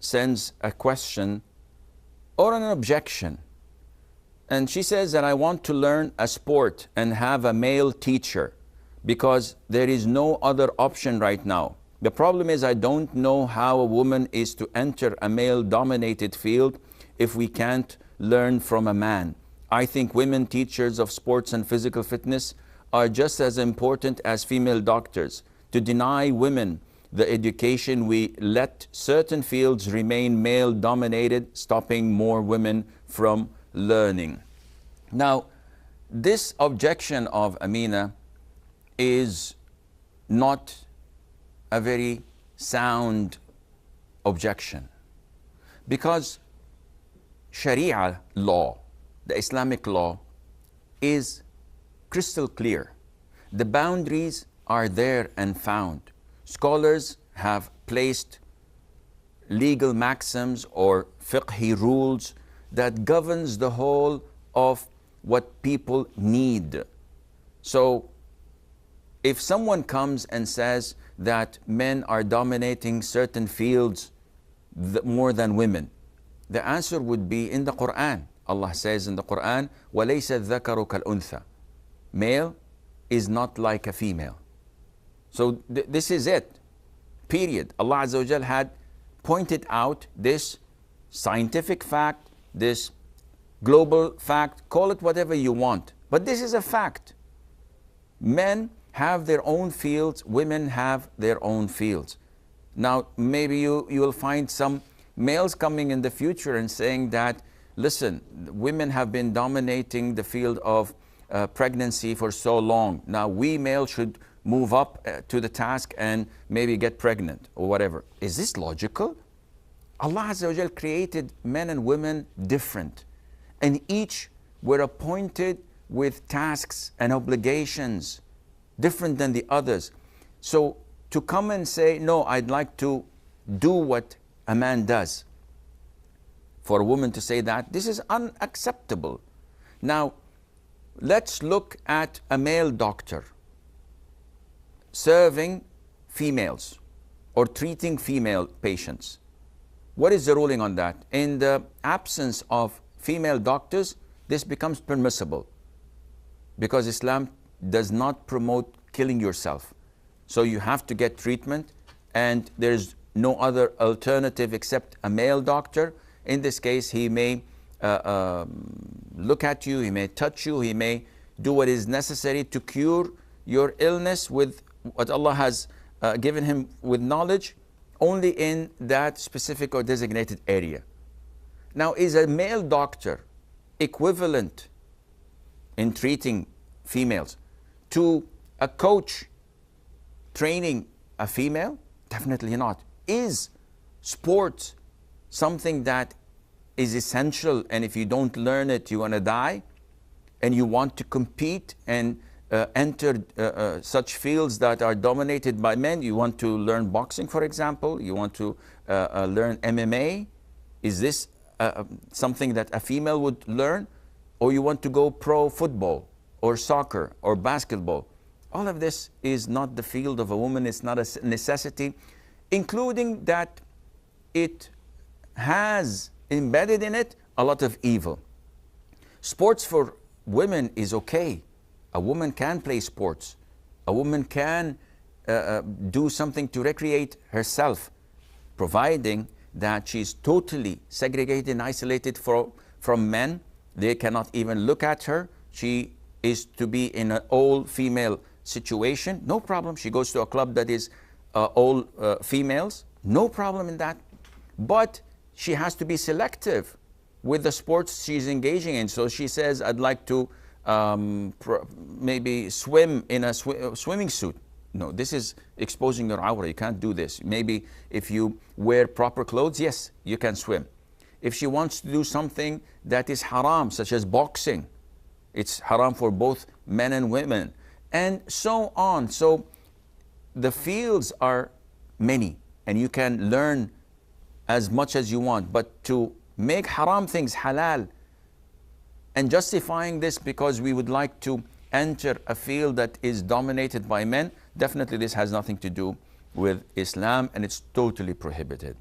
sends a question or an objection, and she says that I want to learn a sport and have a male teacher because there is no other option right now. The problem is I don't know how a woman is to enter a male-dominated field if we can't learn from a man. I think women teachers of sports and physical fitness are just as important as female doctors. To deny women the education, we let certain fields remain male-dominated, stopping more women from learning. Now, this objection of Amina is not a very sound objection, because Sharia law, the Islamic law, is crystal clear. The boundaries are there and found. Scholars have placed legal maxims or fiqhi rules that governs the whole of what people need. So if someone comes and says that men are dominating certain fields more than women, the answer would be in the Qur'an. Allah says in the Qur'an, وَلَيْسَ الذَّكَرُ كَالْأُنْثَى. Male is not like a female. So this is it, period. Allah Azza wa Jal had pointed out this scientific fact, this global fact, call it whatever you want, but this is a fact. Men have their own fields, women have their own fields. Now, maybe you will find some males coming in the future and saying that, listen, women have been dominating the field of pregnancy for so long. Now we males should move up to the task and maybe get pregnant or whatever. Is this logical? Allah Azza wa Jal created men and women different, and each were appointed with tasks and obligations different than the others. So to come and say, no, I'd like to do what a man does, for a woman to say that, this is unacceptable. Now, let's look at a male doctor serving females or treating female patients. What is the ruling on that? In the absence of female doctors, this becomes permissible, because Islam does not promote killing yourself. So you have to get treatment, and there's no other alternative except a male doctor. In this case, he may look at you, he may touch you, he may do what is necessary to cure your illness with what Allah has given him with knowledge, only in that specific or designated area. Now, is a male doctor equivalent in treating females to a coach training a female? Definitely not. Is sports something that is essential, and if you don't learn it, you're going to die, and you want to compete and enter such fields that are dominated by men? You want to learn boxing, for example? You want to learn MMA? Is this something that a female would learn? Or you want to go pro football or soccer or basketball? All of this is not the field of a woman. It's not a necessity, including that it has embedded in it a lot of evil. Sports for women is okay. A woman can play sports. A woman can do something to recreate herself, providing that she's totally segregated and isolated from men. They cannot even look at her. She is to be in an all-female situation. No problem. She goes to a club that is all females. No problem in that. But she has to be selective with the sports she's engaging in. So she says, I'd like to maybe swim in a swimming suit. No, this is exposing your awra. You can't do this. Maybe if you wear proper clothes, yes, you can swim. If she wants to do something that is haram, such as boxing, it's haram for both men and women, and so on. So the fields are many, and you can learn as much as you want, but to make haram things halal and justifying this because we would like to enter a field that is dominated by men, definitely this has nothing to do with Islam, and it's totally prohibited.